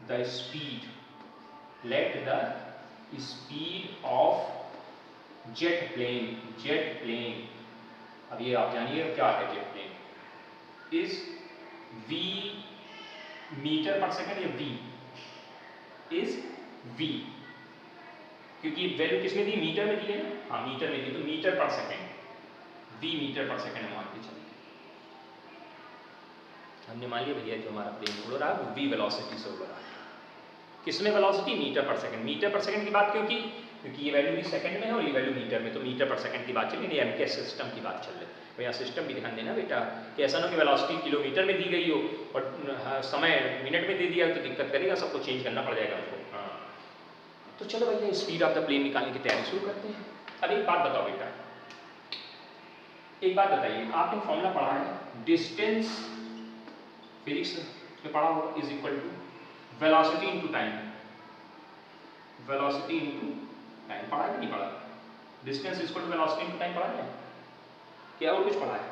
the speed of jet plane, अब ये आप जानिए क्या है jet plane, is v metre per second या v इज v, क्योंकि वैल्यू किसमें दी? मीटर में दी है ना, हाँ मीटर में दी, तो metre per second, v metre per second मान के चलिए। हमने मान लिया भैया जो हमारा प्लेन उड़ रहा है वो v वेलोसिटी से उड़ रहा है। किसमें velocity? Metre per second. Metre per second की बात क्यों की? क्योंकि ये वैल्यू भी सेकंड में है और ये वैल्यू मीटर में, तो मीटर पर सेकंड की बात चल रही है, एमके सिस्टम की बात चल रही है। तो यहाँ सिस्टम भी ध्यान देना बेटा कि ऐसा ना कि वेलोसिटी किलोमीटर में दी गई हो और समय मिनट में दे दिया तो दिक्कत करेगा, सबको चेंज करना पड़ जाएगा हमको। हाँ तो चलो भैया स्पीड ऑफ द प्लेन निकालने की तैयारी शुरू करते हैं। अब एक बात बताओ बेटा, एक बात बताइए, आपने फॉर्मूला पढ़ा है डिस्टेंस, फिजिक्स में पढ़ा होगा, is equal to velocity into time. Velocity into time पढ़ा है कि नहीं पढ़ा? Distance is equal to velocity into time पढ़ा है क्या? और कुछ पढ़ा है?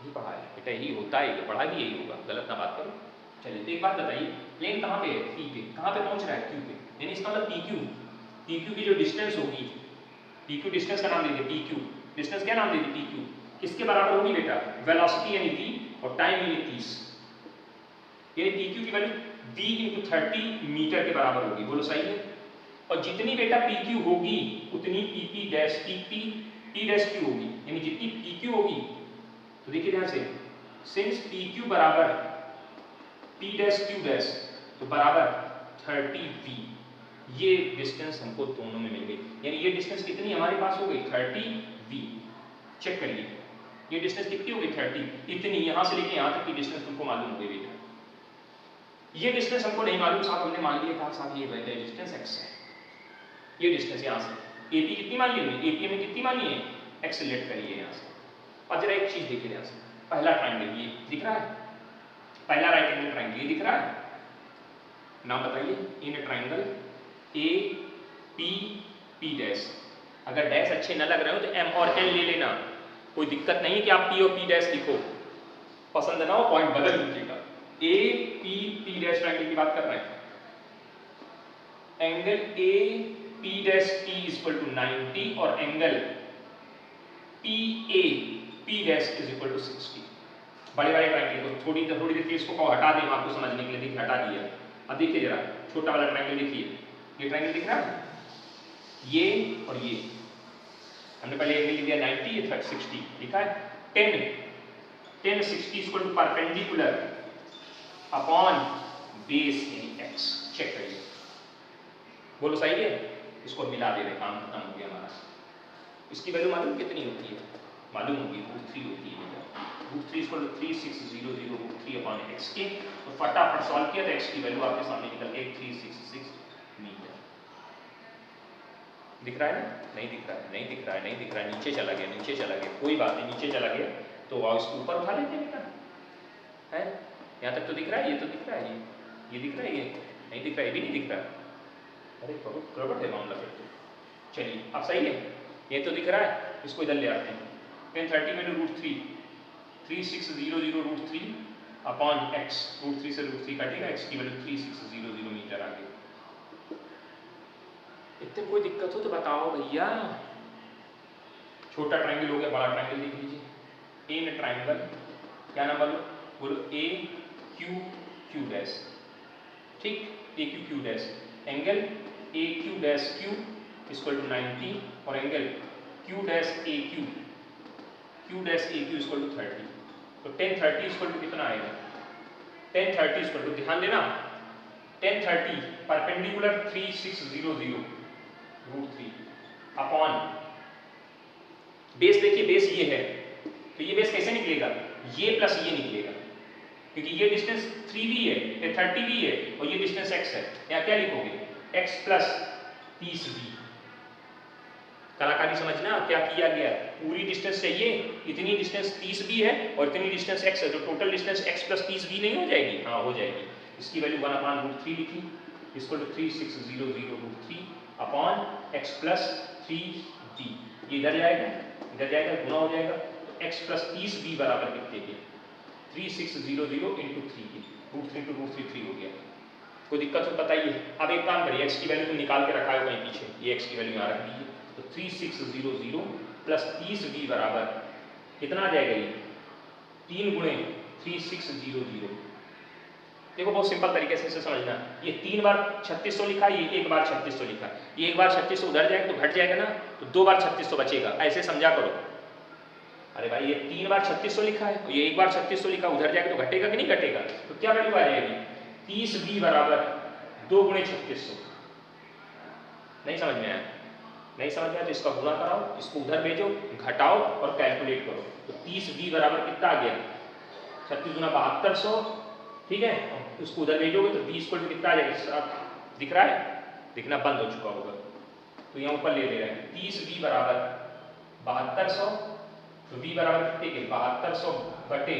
नहीं पढ़ा है बेटा, यही होता है, ये पढ़ा भी यही होगा, गलत ना बात करो। चलिए तो एक बात बताइए, प्लेन कहाँ पे है? P पे। कहाँ पे पहुंच रहा है? Q पे। यानी इसका मतलब PQ की जो डिस्टेंस होगी, PQ डिस्टेंस का नाम दे दिया, PQ डिस्टेंस क्या नाम दे दी? PQ किसके बराबर होगी बेटा? वेलोसिटी यानी v और टाइम यानी 30, यानी PQ की वैल्यू v इंटू 30 मीटर के बराबर होगी। बोलो सही है? और जितनी बेटा PQ होगी उतनी PP dash P dash Q होगी, यानी जितनी PQ होगी, तो देखिए ध्यान से, सिंस PQ बराबर P डैश Q डैश तो बराबर 30v, ये डिस्टेंस हमको दोनों में मिल गई। यानी ये डिस्टेंस कितनी हमारे पास हो गई? 30v। चेक करिए ये डिस्टेंस कितनी हो गई? 30। इतनी यहां से लेके यहां तक की डिस्टेंस तुमको मालूम हो गई बेटा। ये डिस्टेंस हमको नहीं मालूम साहब, हमने मान लिया था साहब ये डिस्टेंस x है, ये डिस्टेंस यहां से AP कितनी मान ली हमने? AP में कितनी मानी है? x लेट करिए यहां से। और जरा एक चीज देखिए यहां से, पहला ट्रायंगल ये दिख रहा है, पहला राइट एंगल ट्रायंगल ये दिख रहा है, नाम बताइए। इन ट्रायंगल AP डैश, अगर डैश अच्छे न लग रहे हो तो M और N ले लेना, कोई दिक्कत नहीं है कि आप P और P डैश लिखो, पसंद ना हो पॉइंट बदल लीजिएगा। AP डैश ट्रायंगल की बात कर रहे हैं, angle AP dash T is equal to 90 और angle PAP dash is equal to 60। बड़े बड़े ट्रायंगल को थोड़ी देर फेस को हटा दें आपको समझने के लिए, देखिए हटा दिया। अब देखिए जरा छोटा वाला ट्रायंगल देखिए, ये ट्रायंगल दिख रहा है, ये और ये हमने पहले एंगल लिख दिया 90, ये 60 लिखा है। 10 60 equal to perpendicular upon base यानी x। चेक करिए, बोलो सही है? इसको मिला दे रहे, काम खत्म हो गया हमारा। इसकी वैल्यू मालूम कितनी होती है? मालूम होगी √3 होती है। √3 इक्वल टू 3600 √3 अपॉन x के, तो फटाफट सॉल्व किया तो x की वैल्यू आपके सामने निकल गई 366 मीटर। दिख रहा है ना? नहीं दिख रहा है, नहीं दिख रहा है, नहीं दिख रहा है, नीचे चला गया, नीचे चला गया, कोई बात नहीं, नीचे चला गया तो आप इसको ऊपर उठा लेते हैं है। यहाँ तक तो दिख रहा है, ये तो दिख रहा है, ये दिख रहा है, ये नहीं दिख रहा है, ये भी नहीं दिख रहा है। अरे गड़बड़ है मामला फिर तो। चलिए अब सही है, ये तो दिख रहा है, इसको इधर ले आते हैं। 1030 में √3, 3600 √3 अपॉन x, √3 से √3 काटेगा, x की वैल्यू 3600 मीटर आ गई। इतने कोई दिक्कत हो तो बताओ भैया। छोटा ट्रायंगल हो गया, बड़ा ट्रायंगल देख लीजिए। इन ट्रायंगल क्या नाम बोलो, ए क्यू क्यू डैश, ठीक, A Q Q dash, angle A Q dash Q equal to 90 और angle Q dash A Q equal to 30। तो 1030 इक्वल टू कितना आएगा, 1030 इक्वल टू, ध्यान देना, 1030 परपेंडिकुलर 3600 √3 अपॉन बेस, देखिए बेस ये है, तो ये बेस कैसे निकलेगा, ये प्लस ये निकलेगा, क्योंकि ये डिस्टेंस 3b है, ये 30b है और ये डिस्टेंस x है। यहाँ क्या लिखोगे, x प्लस 30b। कलाकारी समझना क्या किया गया, पूरी डिस्टेंस चाहिए, इतनी डिस्टेंस 30b है और इतनी डिस्टेंस x है, तो total distance x plus 30b नहीं हो जाएगी, हाँ हो जाएगी। इसकी वैल्यू 1/√3 लिखी, इसको 3600 √3 अपॉन x प्लस 3b, ये इधर जाएगा, इधर जाएगा, गुना हो जाएगा, तो x प्लस 30b बराबर कितने के, 3600 इंटू 3 की, √3 टू √3 3 हो गया। कोई दिक्कत हो बताइए। अब एक काम करिए, x की वैल्यू तो निकाल के रखा है कहीं पीछे, ये x की वैल्यू यहाँ रख दीजिए, तो 3600 प्लस 30b बराबर कितना आ जाएगा, ये 3 गुणे 3600। देखो बहुत सिंपल तरीके से इसे समझना, ये 3 बार 3600 लिखा है, ये 1 बार 3600 लिखा है, ये 1 बार 3600 उधर जाएगा तो घट जाएगा ना, तो 2 बार 3600 बचेगा, ऐसे समझा करो। अरे भाई ये 3 बार 3600 लिखा है, ये 1 बार 3600 लिखा, उधर जाएगा तो घटेगा कि नहीं घटेगा, तो क्या वैल्यू आ जाएगी, 30b बराबर 2 गुणे 3600। नहीं समझ में आया, नहीं समझ में आया तो इसका गुणा कराओ, इसको उधर भेजो, घटाओ और कैलकुलेट करो, तो 30b बराबर कितना आ गया, 36 गुना 7200, ठीक है, उसको उधर भेजोगे तो 20 को कितना आ जाएगा, दिख रहा है, दिखना बंद हो चुका होगा, तो यहाँ ऊपर ले रहे हैं, 30b बराबर 7200, तो b बराबर कितने के, 7200 बटे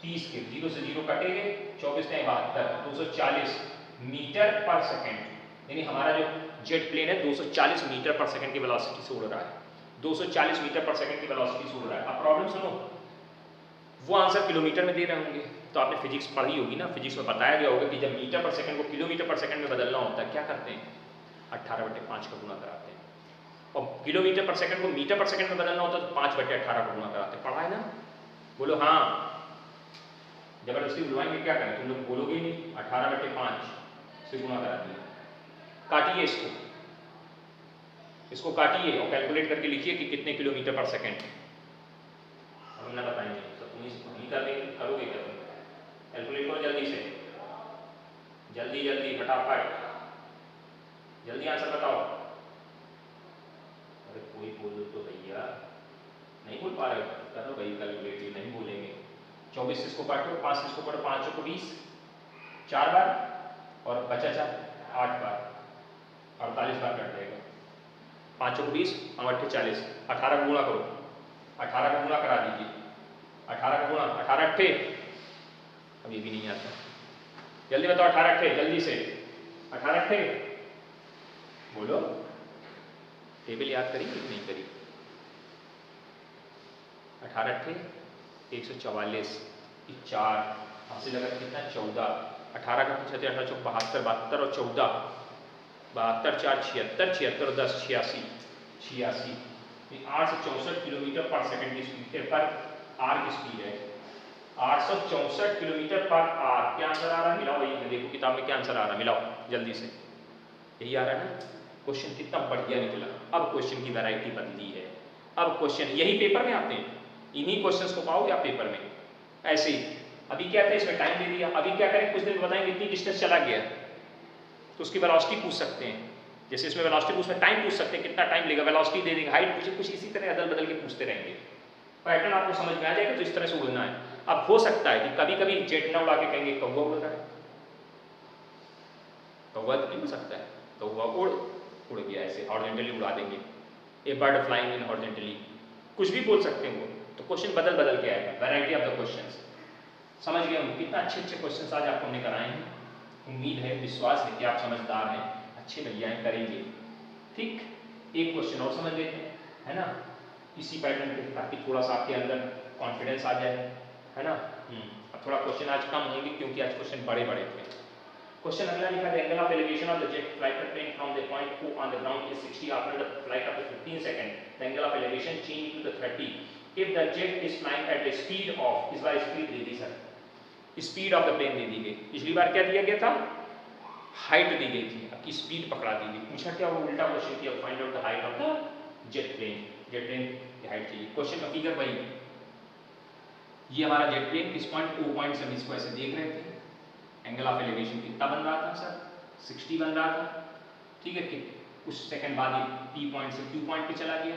30 के, 0 से 0 कटेंगे, 24 ने 72, 240 मीटर पर सेकेंड, यानी हमारा जो जेट प्लेन है 240 मीटर पर सेकेंड की वेलोसिटी से उड़ रहा है, 240 मीटर पर सेकेंड की वेलोसिटी से उड़ रहा है। अब प्रॉब्लम सुनो, वो आंसर किलोमीटर में दे रहे होंगे, तो आपने फिजिक्स पढ़ी होगी ना, फिजिक्स में बताया गया होगा कि जब मीटर पर सेकंड को किलोमीटर पर सेकंड में बदलना होता है क्या करते हैं, 18/5 का गुणा कराते हैं, और किलोमीटर पर सेकंड को मीटर पर सेकंड में बदलना होता है तो 5/18 का गुणा कराते हैं। पढ़ा है ना, बोलो हाँ, जबरदस्ती बुलवाएंगे क्या करें, तुम लोग बोलोगे ही नहीं, 18/5 से गुणा करा दिया। काटिए इसको काटिए और कैलकुलेट करके लिखिए कि कितने किलोमीटर पर सेकंड, हम ना बताएंगे, तो तुम ही करोगे क्या, तुम कैलकुलेट करो जल्दी से, जल्दी जल्दी फटाफट, जल्दी आंसर बताओ। अरे कोई बोलो तो भैया, नहीं बोल पा रहे, करो भाई कैलकुलेट, नहीं बोलेंगे। 24 इसको काटो, 5 इसको काटो, 5 को 20, 4 बार और बचा 4 8 बार, 48 बार कट जाएगा, 5 को 20 और 8 40, 18 का गुणा करो, 18 का गुणा करा दीजिए, 18 का गुणा, 18 8, अब ये भी नहीं आता, जल्दी बताओ, 18 8 जल्दी से, 18 8 बोलो, टेबल याद करी कि नहीं करी, 18 8 144, 4 हासिल लगा कितना 14, 18 का 75 18 चौक 72, 72 और 14, 72 4 76, 76 और 10 86, 86, 864 किलोमीटर पर सेकंड की स्पीड पर आर की स्पीड है, 864 किलोमीटर पर आर। क्या आंसर आ रहा है, मिलाओ भाई, देखो किताब में क्या आंसर आ रहा है, मिलाओ जल्दी से, यही आ रहा है ना। क्वेश्चन कितना बढ़िया निकला, अब क्वेश्चन की वैरायटी बदली है, अब क्वेश्चन यही पेपर में आते हैं, इन्हीं क्वेश्चंस को पाओगे आप पेपर में, ऐसे ही। अभी क्या था, इसमें टाइम दे दिया, अभी क्या करें, कुछ दिन बताएंगे इतनी डिस्टेंस चला गया तो उसकी वेलोसिटी पूछ सकते हैं, जैसे इसमें वेलोसिटी पूछ, टाइम पूछ सकते हैं कितना टाइम लेगा, वेलोसिटी दे देंगे, हाइट पूछे, कुछ इसी तरह अदल बदल के पूछते रहेंगे, पैटर्न आपको समझ में आ जाएगा, तो इस तरह से उड़ना है। अब हो सकता है कि कभी कभी जेट ना उड़ा के कहेंगे कौवा उड़ रहा है, कौवा तो नहीं हो सकता है, कौवा उड़ गया, ऐसे हॉरिजॉन्टली उड़ा देंगे, ए बर्ड फ्लाइंग इन हॉरिजॉन्टली, कुछ भी बोल सकते हैं वो, तो क्वेश्चन बदल बदल के आएगा, वैरायटी ऑफ द क्वेश्चंस। समझ गए हम, कितना अच्छे अच्छे क्वेश्चंस आज आपको हमने कराए हैं, उम्मीद है, विश्वास है कि आप समझदार हैं, अच्छे भैया हैं, करेंगे। ठीक, एक क्वेश्चन और समझ लेते हैं, है ना, इसी पैटर्न पे, ताकि थोड़ा सा आपके अंदर कॉन्फिडेंस आ जाए, है ना। अब थोड़ा क्वेश्चन आज कम होंगे क्योंकि आज क्वेश्चन बड़े बड़े थे। क्वेश्चन अगला लिखा है, angle of elevation of the jet fighter plane from the point O on the ground is 60 after the flight of 15 second, the angle of elevation change to the 30 if the jet is flying at the speed of, इस बार speed दे दी sir, speed of the plane दे दी गई, पिछली बार क्या दिया गया था, हाइट दी गई थी, अब की स्पीड पकड़ा दी गई। पूछा क्या, वो उल्टा क्वेश्चन किया, find out the height of the jet plane, jet plane की हाइट चाहिए। क्वेश्चन का फिगर वही, ये हमारा जेट प्लेन किस पॉइंट O पॉइंट से हम इसको ऐसे देख रहे थे, एंगल ऑफ एलिवेशन कितना बन रहा था सर, 60 बन रहा था, ठीक है। कि कुछ सेकंड बाद ये P पॉइंट से Q पॉइंट पे चला गया,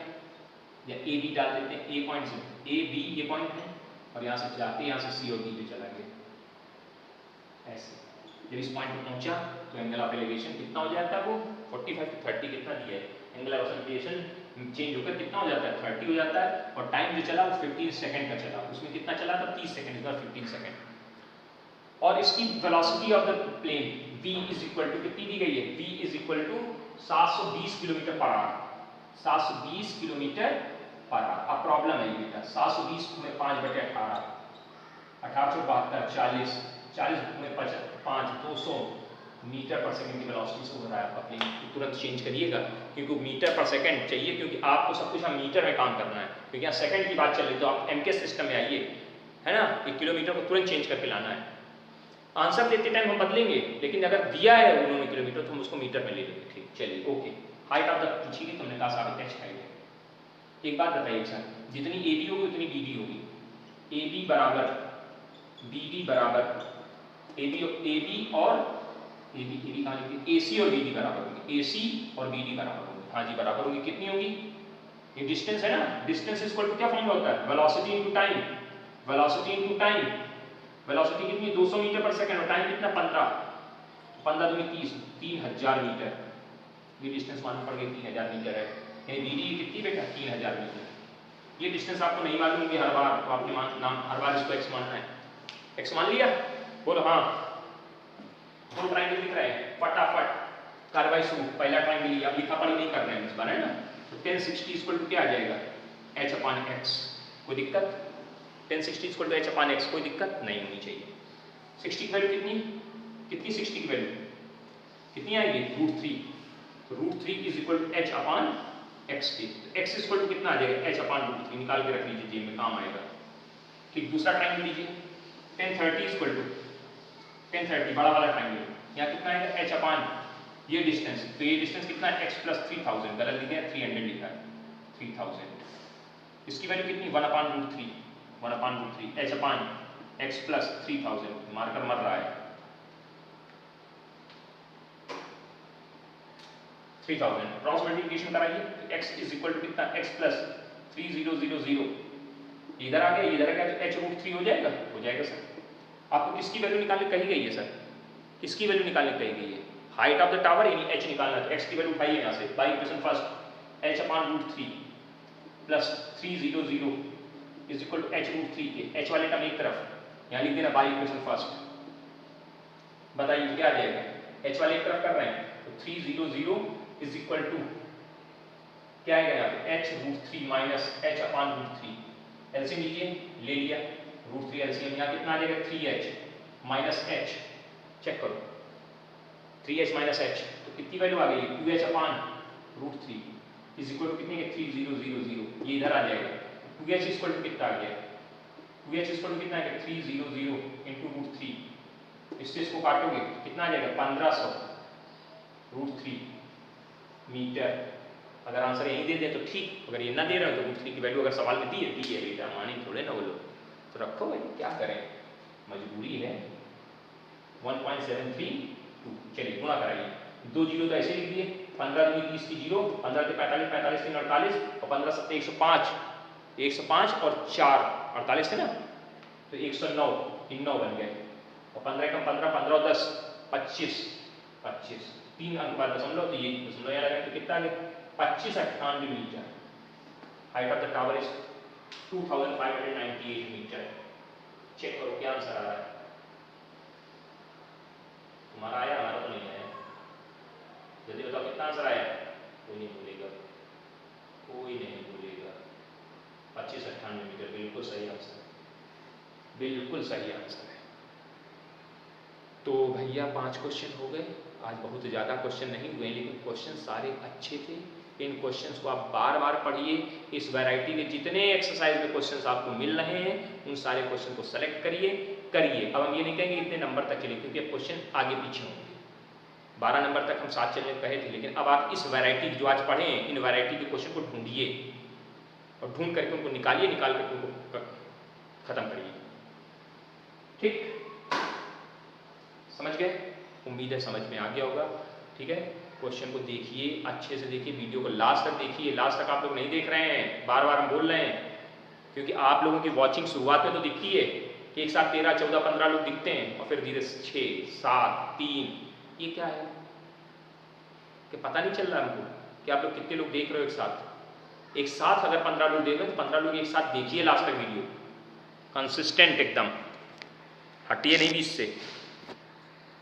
या A B डाल देते हैं, A पॉइंट से A B ये पॉइंट है, और यहाँ से जाते यहाँ से C और D पे चला गया, ऐसे। जब इस पॉइंट पे पहुंचा तो एंगल ऑफ एलिवेशन कितना हो जाता है, वो 45 to 30 कितना दिया है, एंगल ऑफ एलिवेशन चेंज होकर कितना हो जाता है, 30 हो जाता है, और टाइम जो चला वो 15 सेकंड का चला, उसमें कितना चला था, 30 सेकंड, इस बार 15 सेकंड। और इसकी velocity of the plane v is equal to कितनी दी गई है, v is equal to 720 kilometre per hour, 720 kilometre per hour. अब प्रॉब्लम है ये बेटा, 720 में 5/18, 1872, 40, 40 में 5, 200 मीटर पर सेकंड की वेलोसिटी से हो रहा है आपका प्लेन, तो तुरंत चेंज करिएगा, क्योंकि मीटर पर सेकंड चाहिए, क्योंकि आपको सब कुछ हम मीटर में काम करना है, क्योंकि यहाँ सेकंड की बात चल रही, तो आप MK सिस्टम में आइए, है ना, एक किलोमीटर को तुरंत चेंज करके लाना है। आंसर देते टाइम हम बदलेंगे, लेकिन अगर दिया है उन्होंने किलोमीटर तो हम उसको मीटर में ले लेंगे। ठीक, चलिए ओके। हाइट ऑफ द पूछी गई, तुमने कहा साबित h हाइट है। एक बात बताइए सर, जितनी AB होगी उतनी BD होगी, AB बराबर BD बराबर AB और AB कहाँ लिखी, AC और BD बराबर होगी, AC और BD बराबर होगी, हाँ जी बराबर होगी। कितनी होगी, ये डिस्टेंस है ना, डिस्टेंस इक्वल टू क्या फॉर्मूला होता है, velocity into time, velocity into time, velocity कितनी 200 मीटर पर सेकंड, और टाइम कितना 15, 15 दूनी 30, 3000 मीटर, ये डिस्टेंस मालूम पड़ गई 3000 मीटर है, यानी BD कितनी बेटा 3000 मीटर। ये डिस्टेंस आपको नहीं मालूम होगी हर बार, तो आपने हर बार इसको x मानना है, x मान लिया, बोलो हाँ। दो ट्रायंगल दिख रहे हैं, फटाफट कार्रवाई शुरू, पहला ट्रायंगल लिया, अब लिखा पढ़ी नहीं कर रहे हैं इस बार, है ना। तो 1060 इक्वल टू क्या आ जाएगा, h/x, कोई दिक्कत, 1060 इक्वल टू h/x, कोई दिक्कत नहीं होनी चाहिए। 60 की वैल्यू कितनी, कितनी 60 की वैल्यू कितनी आएगी, √3, तो √3 इज इक्वल टू h/x की, तो x इक्वल टू कितना आ जाएगा, h/√3, निकाल के रख लीजिए, जेब में काम आएगा। ठीक, दूसरा ट्रायंगल लीजिए, 1030 इक्वल टू 1030, बड़ा वाला ट्रायंगल, यहाँ कितना आएगा h/, ये डिस्टेंस, तो ये डिस्टेंस कितना है, x + 3000, गलत लिखा है, 300 लिखा है, 3000, इसकी वैल्यू कितनी 1/√3, 1/√3 h/x + 3000, मार्कर मर रहा है, 3000, क्रॉस मल्टीप्लिकेशन कराइए, x इज इक्वल टू कितना, x + 3000, इधर आ गया, इधर आ गया, तो h√3 हो जाएगा सर। आपको किसकी वैल्यू निकालने कही गई है सर, किसकी वैल्यू निकालने कही गई है, हाइट ऑफ द टावर यानी h निकालना, तो x की वैल्यू उठाइए यहाँ से, by equation first, h/√3 + 300 is equal to h√3 के, h वाले टर्म एक तरफ, यहाँ लिख देना बाई इक्वेशन फर्स्ट, बताइए क्या आ जाएगा, h वाले एक तरफ कर रहे हैं, तो 300 इज इक्वल टू क्या आएगा यहाँ पे, h√3 माइनस h/√3, एलसीएम लीजिए, ले लिया, √3 एलसीएम, यहाँ कितना आ जाएगा, 3h माइनस h, चेक करो, 3h माइनस h, तो कितनी वैल्यू आ गई, 2h/√3 इज इक्वल टू कितनी है, 3000, ये इधर आ जाएगा, 2h इक्वल टू कितना आ गया, 2h इक्वल टू कितना आ गया, 300 इंटू √3, इससे इसको काटोगे कितना आ जाएगा, 1500 √3 मीटर। अगर आंसर यही दे दे तो ठीक, अगर ये ना दे रहे हो तो √3 की वैल्यू अगर सवाल में दी है बेटा, मानी थोड़े ना वो लोग, तो रखो भाई, क्या करें, मजबूरी है। 1.732, चलिए गुणा कराइए, 2 जीरो तो ऐसे लिख दिए, 15 दूनी 30 की 0, 15 से 45, 45 से 48, और 15 7 105, 105 और 4 48 है ना, तो 109, 9 बन गए, और 15 कम 15, 15 और 10 25, 25, 3 अंक बाद दशमलव, तो ये दशमलव यहाँ लगाए तो कितना आ गया, 2598 metre. Height of the tower is 2598 metre. Check करो क्या आंसर आ रहा है, तुम्हारा आया, हमारा तो नहीं आया। जल्दी बताओ कितना आंसर आया? कोई नहीं बोलेगा, कोई नहीं बोलेगा। 2598 मीटर बिल्कुल सही आंसर है, बिल्कुल सही आंसर है। तो भैया 5 क्वेश्चन हो गए। आज बहुत ज़्यादा क्वेश्चन नहीं हुए, लेकिन क्वेश्चन सारे अच्छे थे। इन क्वेश्चंस को आप बार बार पढ़िए। इस वैरायटी के जितने एक्सरसाइज में क्वेश्चंस आपको मिल रहे हैं उन सारे क्वेश्चन को सेलेक्ट करिए। अब हम ये नहीं कहेंगे इतने नंबर तक चलिए, क्योंकि अब क्वेश्चन आगे पीछे होंगे। 12 नंबर तक हम साथ चलने कहे थे, लेकिन अब आप इस वैरायटी जो आज पढ़े इन वैरायटी के क्वेश्चन को ढूंढिए और ढूंढ करके उनको निकालिए, निकाल करके उनको खत्म करिए। ठीक, समझ गए? उम्मीद है समझ में आ गया होगा। ठीक है, क्वेश्चन को देखिए, अच्छे से देखिए, वीडियो को लास्ट तक देखिए। लास्ट तक आप लोग नहीं देख रहे हैं, बार बार हम बोल रहे हैं, क्योंकि आप लोगों की वॉचिंग शुरुआत में तो दिखती है कि एक साथ 13, 14, 15 लोग दिखते हैं और फिर धीरे 6, 7, 3, ये क्या है कि पता नहीं चल रहा हमको कि आप लोग कितने लोग देख रहे हो एक साथ। एक साथ अगर 15 लोग देख रहे हो तो 15 लोग एक साथ देखिए लास्ट तक वीडियो, कंसिस्टेंट एकदम, हटिए नहीं बीच से।